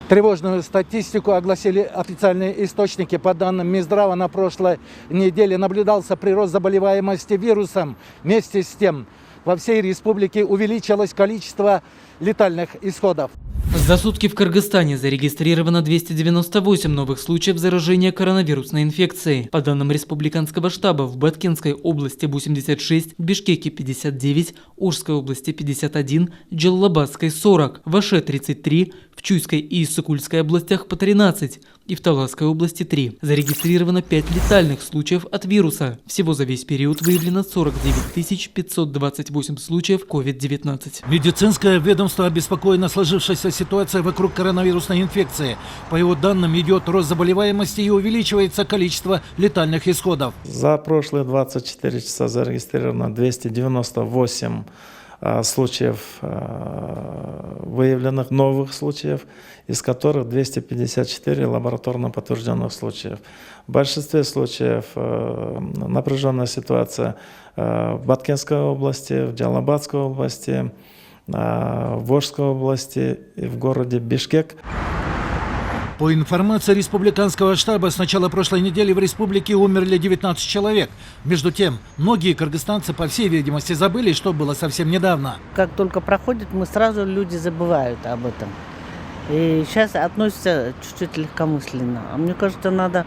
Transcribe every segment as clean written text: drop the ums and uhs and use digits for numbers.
Тревожную статистику огласили официальные источники. По данным Минздрава, на прошлой неделе наблюдался прирост заболеваемости вирусом. Вместе с тем, во всей республике увеличилось количество летальных исходов. За сутки в Кыргызстане зарегистрировано 298 новых случаев заражения коронавирусной инфекцией. По данным республиканского штаба, в Баткенской области 86, Бишкеке 59, Ошской области 51, Джалалабадской 40, в Аше 33, в Чуйской и Иссыкульской областях по 13 и в Таласской области 3. Зарегистрировано 5 летальных случаев от вируса. Всего за весь период выявлено 49 528 случаев COVID-19. Медицинское ведомство обеспокоено сложившейся ситуацией вокруг коронавирусной инфекции. По его данным, идет рост заболеваемости и увеличивается количество летальных исходов. За прошлые 24 часа зарегистрировано 298 случаев, выявленных новых случаев, из которых 254 лабораторно подтвержденных случаев. В большинстве случаев напряженная ситуация в Баткенской области, в Джалалабадской области, в Ошской области и в городе Бишкек. По информации республиканского штаба, с начала прошлой недели в республике умерли 19 человек. Между тем, многие кыргызстанцы, по всей видимости, забыли, что было совсем недавно. Как только проходит, люди забывают об этом. И сейчас относятся чуть-чуть легкомысленно. А мне кажется, надо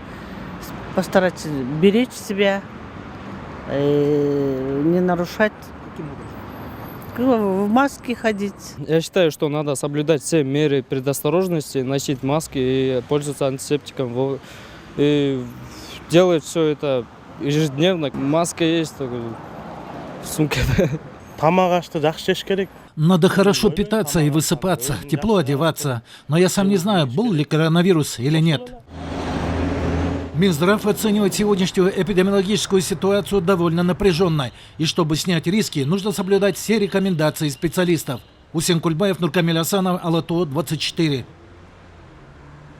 постараться беречь себя, не нарушать. В маске ходить. Я считаю, что надо соблюдать все меры предосторожности, носить маски и пользоваться антисептиком. И делать все это ежедневно. Маска есть только в сумке. Надо хорошо питаться и высыпаться, тепло одеваться. Но я сам не знаю, был ли коронавирус или нет. Минздрав оценивает сегодняшнюю эпидемиологическую ситуацию довольно напряженной. И чтобы снять риски, нужно соблюдать все рекомендации специалистов. Усен Кульбаев, Нуркамиль Асанов, Ала ТО 24.